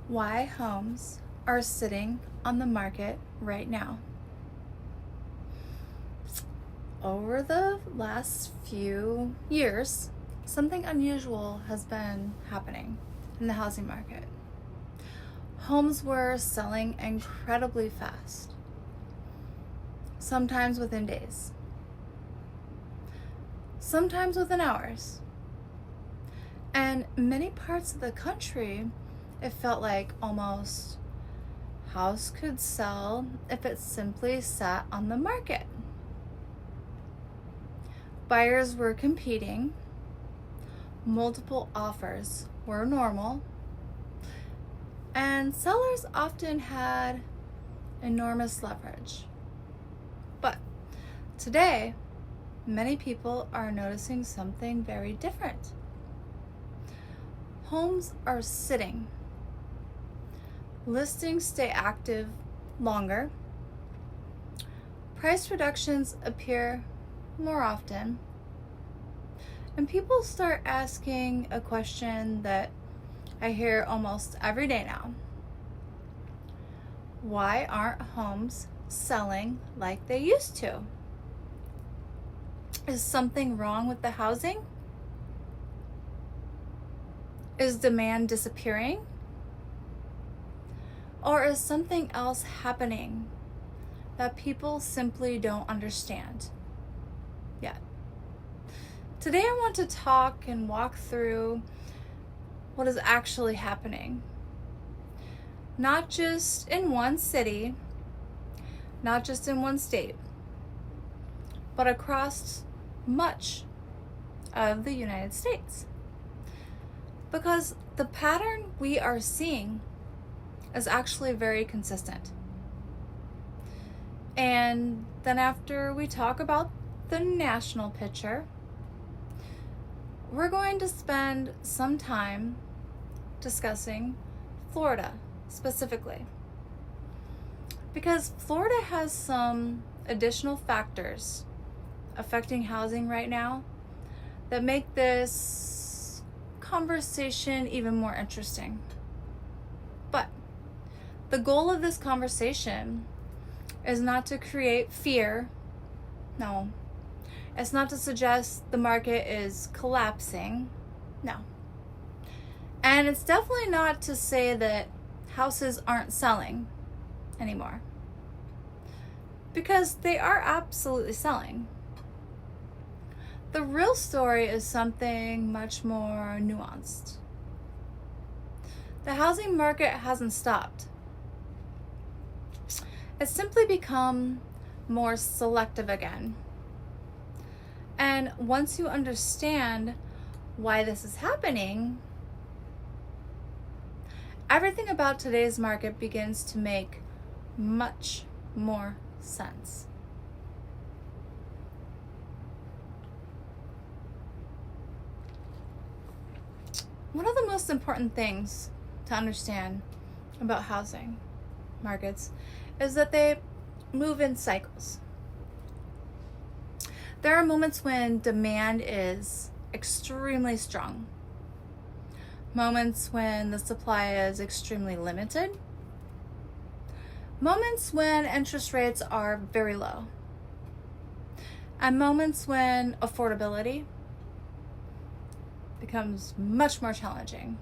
Why homes are sitting on the market right now. Over the last few years, something unusual has been happening in the housing market. Homes were selling incredibly fast, sometimes within days, sometimes within hours. And many parts of the country, it felt like almost house could sell if it simply sat on the market. Buyers were competing, multiple offers were normal, and sellers often had enormous leverage. But today, many people are noticing something very different. Homes are sitting. Listings stay active longer. Price reductions appear more often. And people start asking a question that I hear almost every day now. Why aren't homes selling like they used to? Is something wrong with the housing? Is demand disappearing? Or is something else happening that people simply don't understand yet? Today I want to talk and walk through what is actually happening. Not just in one city, not just in one state, but across much of the United States. Because the pattern we are seeing is actually very consistent. And then after we talk about the national picture, we're going to spend some time discussing Florida specifically. Because Florida has some additional factors affecting housing right now that make this conversation even more interesting. But the goal of this conversation is not to create fear. No. It's not to suggest the market is collapsing. No. And it's definitely not to say that houses aren't selling anymore. Because they are absolutely selling. The real story is something much more nuanced. The housing market hasn't stopped. It's simply become more selective again. And once you understand why this is happening, everything about today's market begins to make much more sense. One of the most important things to understand about housing markets is that they move in cycles. There are moments when demand is extremely strong, moments when the supply is extremely limited, moments when interest rates are very low, and moments when affordability becomes much more challenging.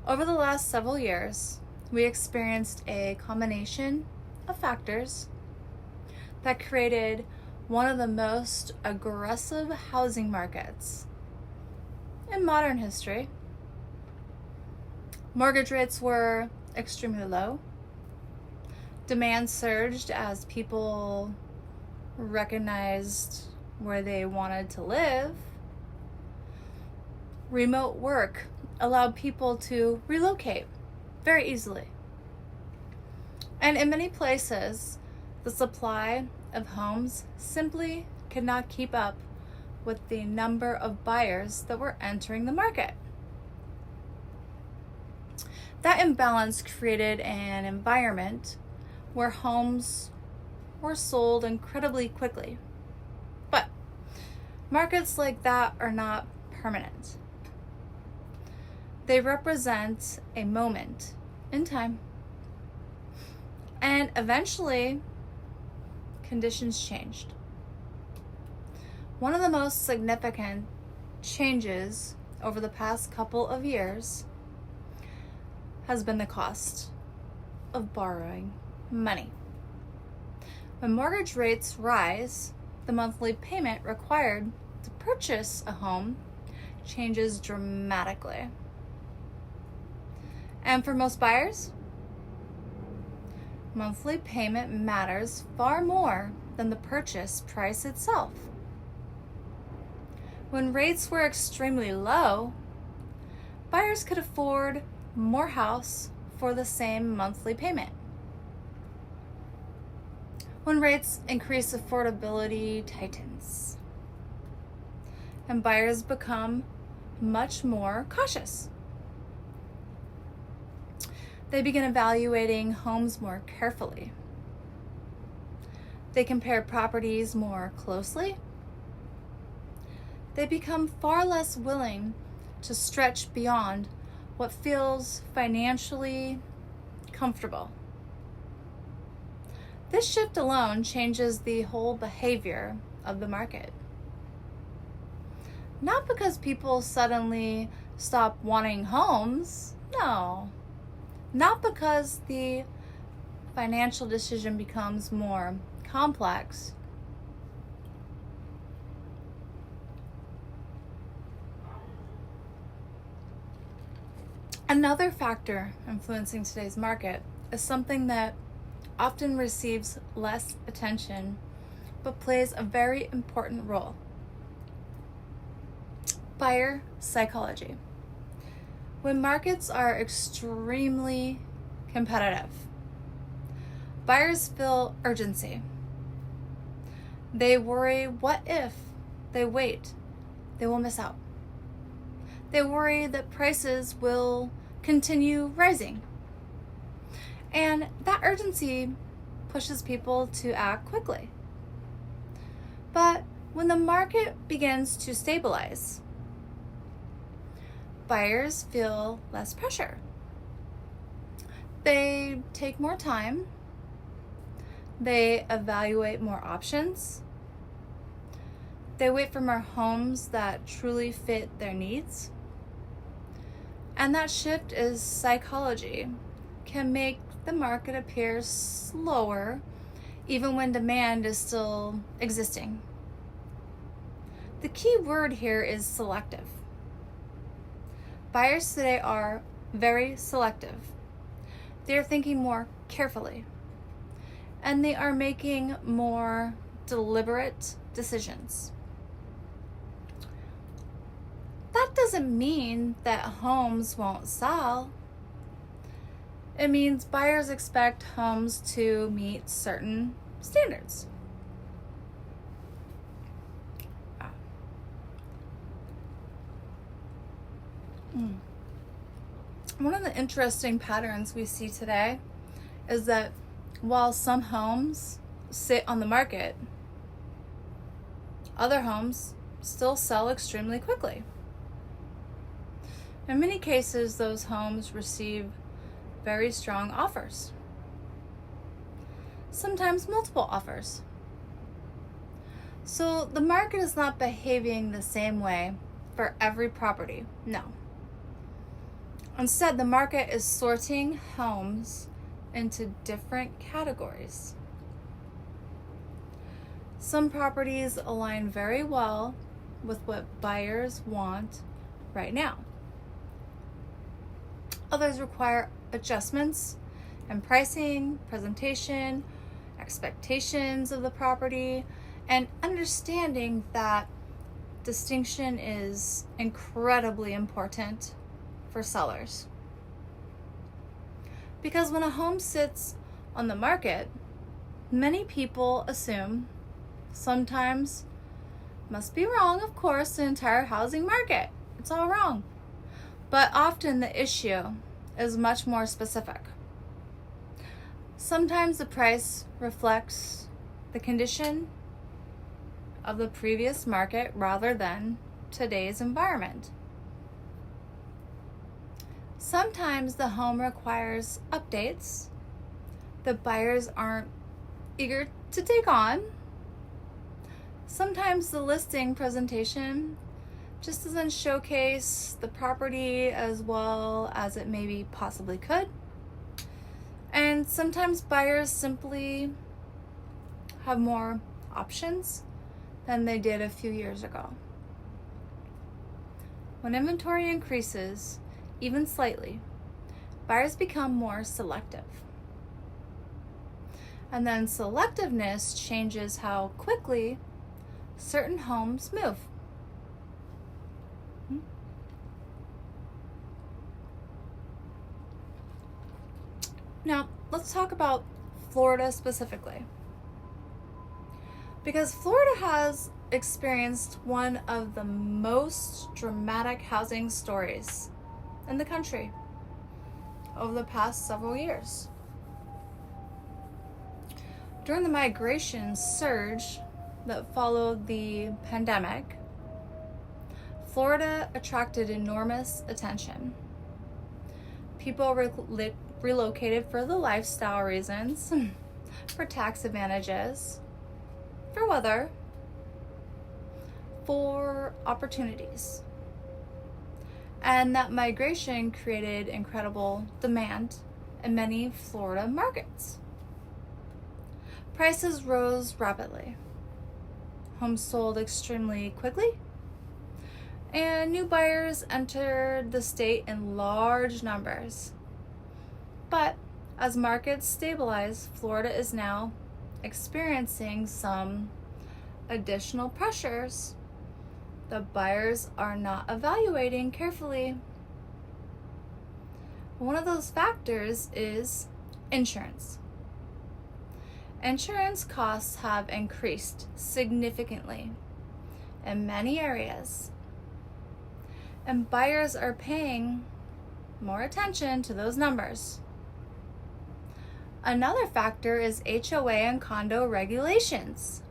Over the last several years, we experienced a combination of factors that created one of the most aggressive housing markets in modern history. Mortgage rates were extremely low. Demand surged as people recognized where they wanted to live. Remote work allowed people to relocate very easily. And in many places, the supply of homes simply could not keep up with the number of buyers that were entering the market. That imbalance created an environment where homes were sold incredibly quickly. But markets like that are not permanent. They represent a moment in time. And eventually, conditions changed. One of the most significant changes over the past couple of years has been the cost of borrowing money. When mortgage rates rise, the monthly payment required to purchase a home changes dramatically. And for most buyers, monthly payment matters far more than the purchase price itself. When rates were extremely low, buyers could afford more house for the same monthly payment. When rates increase, affordability tightens, and buyers become much more cautious. They begin evaluating homes more carefully. They compare properties more closely. They become far less willing to stretch beyond what feels financially comfortable. This shift alone changes the whole behavior of the market. Not because people suddenly stop wanting homes, no. Not because the financial decision becomes more complex. Another factor influencing today's market is something that often receives less attention but plays a very important role: buyer psychology. When markets are extremely competitive, buyers feel urgency. They worry, what if they wait, they will miss out. They worry that prices will continue rising. And that urgency pushes people to act quickly. But when the market begins to stabilize, buyers feel less pressure. They take more time. They evaluate more options. They wait for more homes that truly fit their needs. And that shift is psychology can make the market appear slower even when demand is still existing. The key word here is selective. Buyers today are very selective. They are thinking more carefully, and they are making more deliberate decisions. That doesn't mean that homes won't sell. It means buyers expect homes to meet certain standards. One of the interesting patterns we see today is that while some homes sit on the market, other homes still sell extremely quickly. In many cases, those homes receive very strong offers, sometimes multiple offers. So the market is not behaving the same way for every property, no. Instead, the market is sorting homes into different categories. Some properties align very well with what buyers want right now. Others require adjustments in pricing, presentation, expectations of the property, and understanding that distinction is incredibly important for sellers. Because when a home sits on the market, many people assume, sometimes must be wrong, of course, the entire housing market. It's all wrong. But often the issue is much more specific. Sometimes the price reflects the condition of the previous market rather than today's environment. Sometimes the home requires updates that buyers aren't eager to take on. Sometimes the listing presentation just doesn't showcase the property as well as it maybe possibly could. And sometimes buyers simply have more options than they did a few years ago. When inventory increases, even slightly, buyers become more selective. And then selectiveness changes how quickly certain homes move. Now, let's talk about Florida specifically. Because Florida has experienced one of the most dramatic housing stories in the country over the past several years. During the migration surge that followed the pandemic, Florida attracted enormous attention. People relocated for the lifestyle reasons, for tax advantages, for weather, for opportunities. And that migration created incredible demand in many Florida markets. Prices rose rapidly. Homes sold extremely quickly. And new buyers entered the state in large numbers. But as markets stabilize, Florida is now experiencing some additional pressures that buyers are not evaluating carefully. One of those factors is insurance. Insurance costs have increased significantly in many areas, and buyers are paying more attention to those numbers. Another factor is HOA and condo regulations.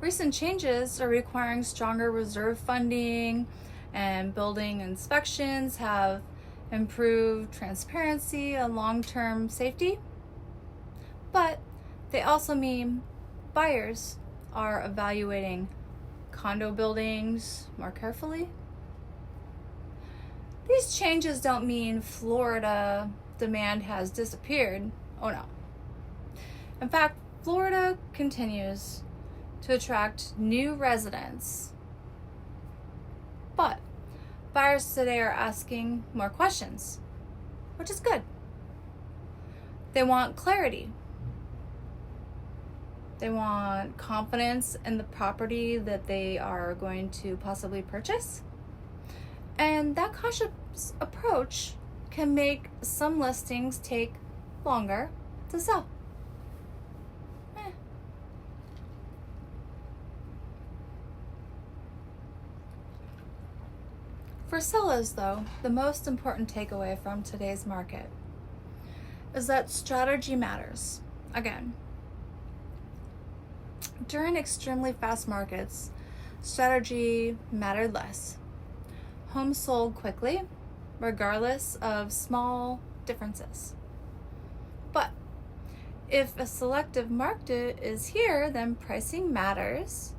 Recent changes are requiring stronger reserve funding, and building inspections have improved transparency and long-term safety. But they also mean buyers are evaluating condo buildings more carefully. These changes don't mean Florida demand has disappeared. Oh no. In fact, Florida continues to attract new residents. But buyers today are asking more questions, which is good. They want clarity. They want confidence in the property that they are going to possibly purchase. And that cautious approach can make some listings take longer to sell. For sellers, though, the most important takeaway from today's market is that strategy matters. Again, during extremely fast markets, strategy mattered less. Homes sold quickly, regardless of small differences. But if a selective market is here, then pricing matters,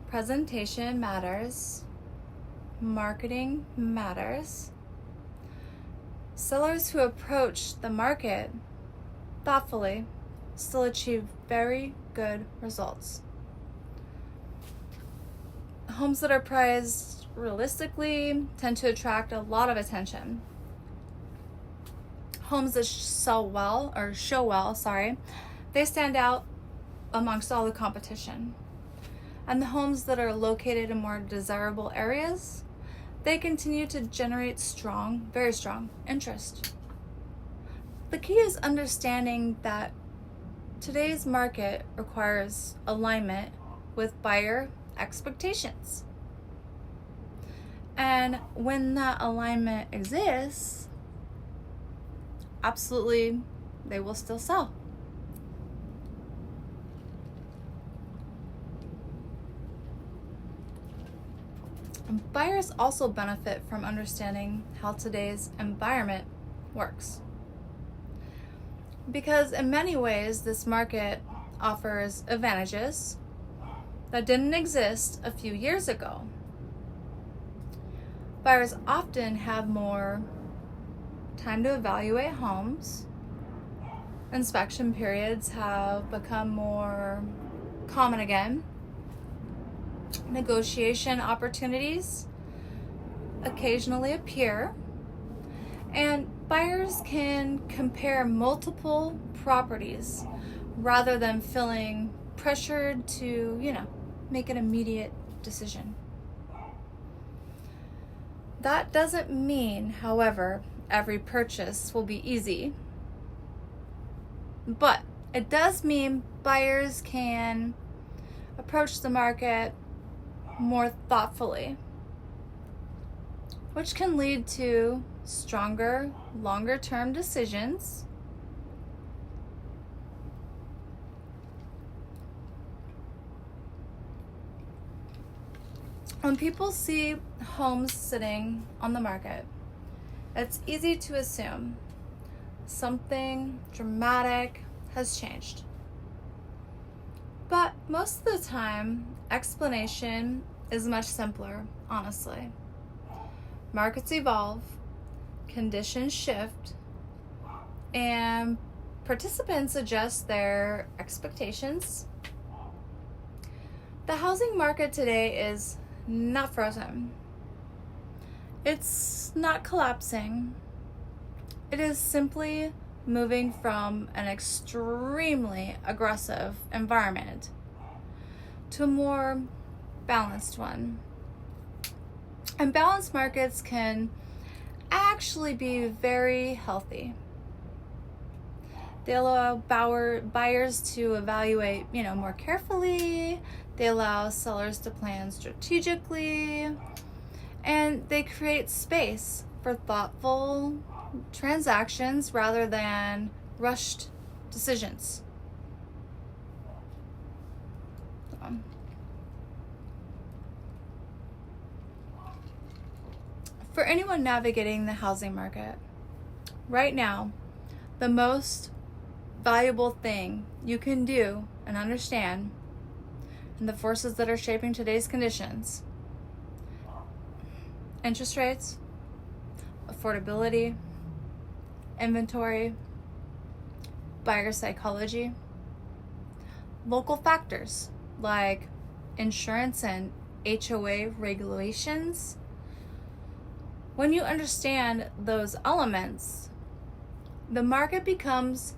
presentation matters, marketing matters. Sellers who approach the market thoughtfully still achieve very good results. Homes that are priced realistically tend to attract a lot of attention. Homes that show well, they stand out amongst all the competition. And the homes that are located in more desirable areas, they continue to generate strong, very strong interest. The key is understanding that today's market requires alignment with buyer expectations. And when that alignment exists, absolutely, they will still sell. buyers also benefit from understanding how today's environment works. Because in many ways, this market offers advantages that didn't exist a few years ago. Buyers often have more time to evaluate homes. Inspection periods have become more common again. Negotiation opportunities occasionally appear, and buyers can compare multiple properties rather than feeling pressured to, make an immediate decision. That doesn't mean, however, every purchase will be easy, but it does mean buyers can approach the market more thoughtfully, which can lead to stronger, longer-term decisions. When people see homes sitting on the market, it's easy to assume something dramatic has changed. But most of the time, explanation is much simpler, honestly. Markets evolve, conditions shift, and participants adjust their expectations. The housing market today is not frozen. It's not collapsing. It is simply moving from an extremely aggressive environment to a more balanced one. And balanced markets can actually be very healthy. They allow buyers to evaluate, more carefully. They allow sellers to plan strategically. And they create space for thoughtful transactions rather than rushed decisions. For anyone navigating the housing market, right now, the most valuable thing you can do and understand, and the forces that are shaping today's conditions: interest rates, affordability, inventory, buyer psychology, local factors like insurance and HOA regulations. When you understand those elements, the market becomes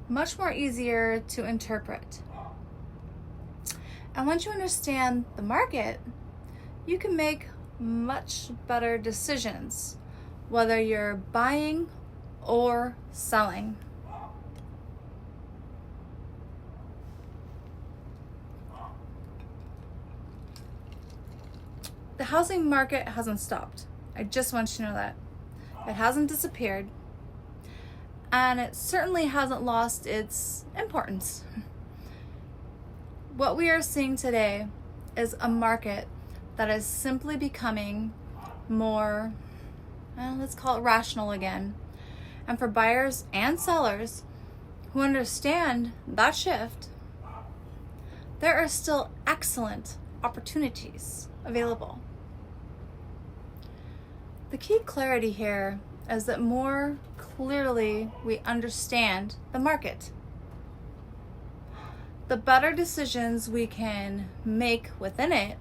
much more easier to interpret. And once you understand the market, you can make much better decisions, whether you're buying or selling. The housing market hasn't stopped. I just want you to know that. It hasn't disappeared, and it certainly hasn't lost its importance. What we are seeing today is a market that is simply becoming more, let's call it rational again. And for buyers and sellers who understand that shift, there are still excellent opportunities available. The key clarity here is that more clearly we understand the market, the better decisions we can make within it